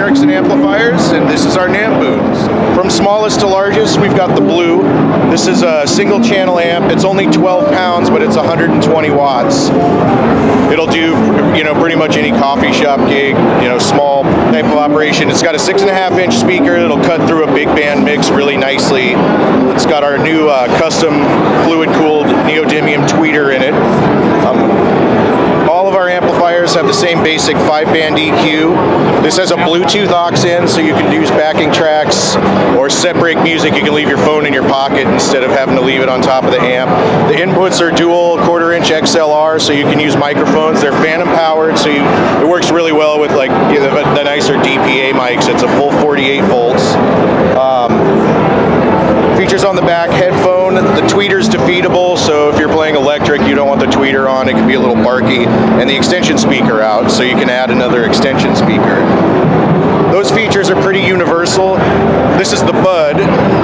Henriksen Amplifiers, and this is our NAMM booth. From smallest to largest, we've got the blue. This is a single channel amp. It's only 12 pounds, but it's 120 watts. It'll do, pretty much any coffee shop gig, small type of operation. It's got a 6.5-inch speaker that'll cut through a big band mix really nicely. It's got our new custom fluid-cooled neodymium tweeter in it. All of our amplifiers have the same basic 5-band EQ. This has a Bluetooth aux in, so you can use backing tracks or set break music. You can leave your phone in your pocket instead of having to leave it on top of the amp. The inputs are dual 1/4-inch XLR, so you can use microphones. They're phantom powered, so it works really well with the nicer DPA mics. It's a full 48 volts. Features on the back: headphone. The tweeter's defeatable, so if you're playing electric, you don't want the tweeter on, it can be a little barky. And the extension speaker out, so you can add another extension speaker. Those features are pretty universal. This is the Bud.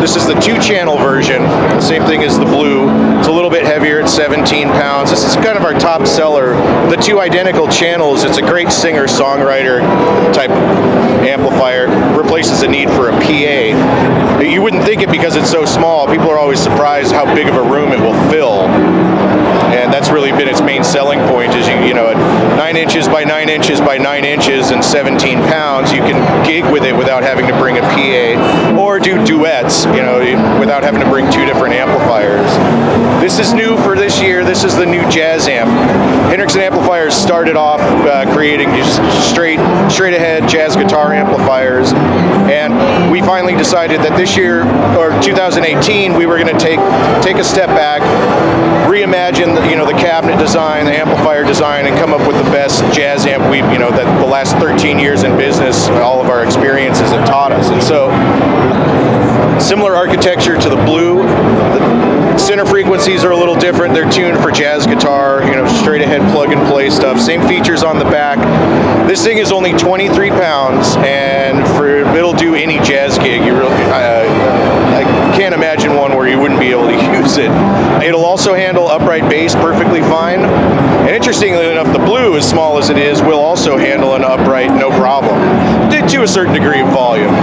This is the 2-channel version. Same thing as the Blue. It's a little bit heavier. It's 17 pounds. This is kind of our top seller. The 2 identical channels. It's a great singer-songwriter type amplifier. Replaces the need for a PA. You wouldn't think it because it's so small. People are always surprised how big of a room it will fill. And that's really been its main selling point is, at 9 inches by 9 inches by 9 inches and 17 pounds, you can gig with it without having to bring a PA or do duets, without having to bring 2 different amplifiers. This is new for this year. This is the new Jazz Amp. Henriksen Amplifiers started off creating just straight ahead jazz guitar amplifiers, and we finally decided that this year, or 2018, we were going to take a step back, reimagine the cabinet design, the amplifier design, and come up with the best jazz amp that the last 13 years in business, all of our experiences have taught us. And so, similar architecture to the Blue. The center frequencies are a little different. They're tuned for jazz guitar, straight ahead plug and play stuff. Same features on the back. This thing is only 23 pounds, and it'll do any jazz gig. I can't imagine one where you wouldn't be able to use it. It'll also handle upright bass perfectly fine. And interestingly enough, the Blue, as small as it is, will also handle an upright no problem, to a certain degree of volume,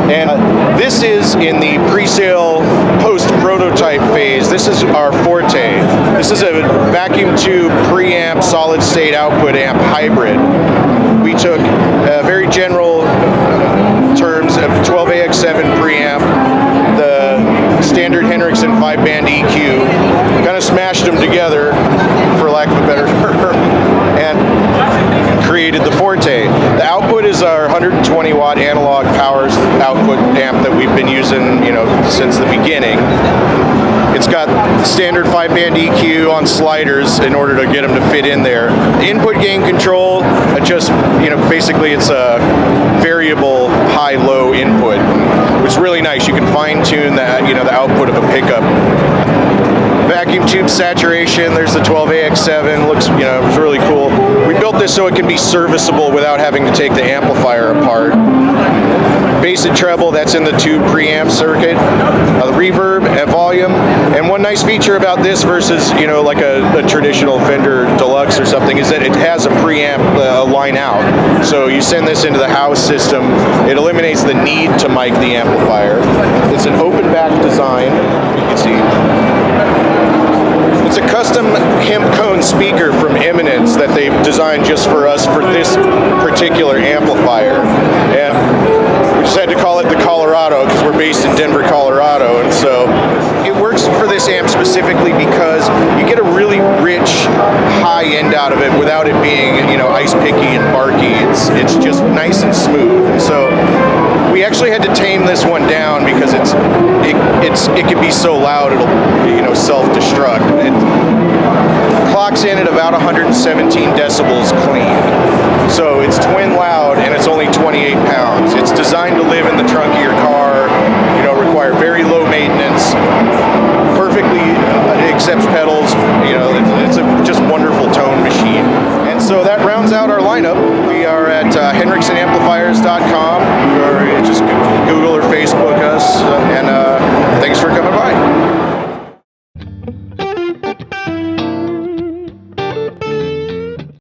And this is in the pre-sale post-prototype phase. This is our Forte. This is a vacuum tube preamp solid state output amp hybrid. We took very general terms of 12AX7 preamp, the standard Henriksen 5-band EQ, kind of smashed them together, for lack of a better term, and created the Forte. The output is our 120 watt analog power output amp that we've been using, since the beginning. It's got standard 5-band EQ on sliders in order to get them to fit in there. Input gain control, basically it's a variable high-low input. It's really nice. You can fine-tune that, the output of a pickup. Vacuum tube saturation, there's the 12AX7, looks, it's really cool. We built this so it can be serviceable without having to take the amplifier apart. Bass and treble, that's in the tube preamp circuit. The reverb and volume. And one nice feature about this versus, like a traditional Fender Deluxe or something, is that it has a preamp line out. So you send this into the house system, it eliminates the need to mic the amplifier. It's an open back design, you can see. It's a custom hemp cone speaker from Eminence that they've designed just for us for this particular amplifier. And we just had to call it the Colorado because we're based in Denver, Colorado. And so it works for this amp specifically because you get a really rich high end out of it without it being, ice picky and barky. It's just nice and smooth. And so we actually had to tame this one down because it can be so loud it'll self-destruct. It clocks in at about 117 decibels clean. So it's twin loud and it's only 28 pounds. It's designed to live in the trunk of your car.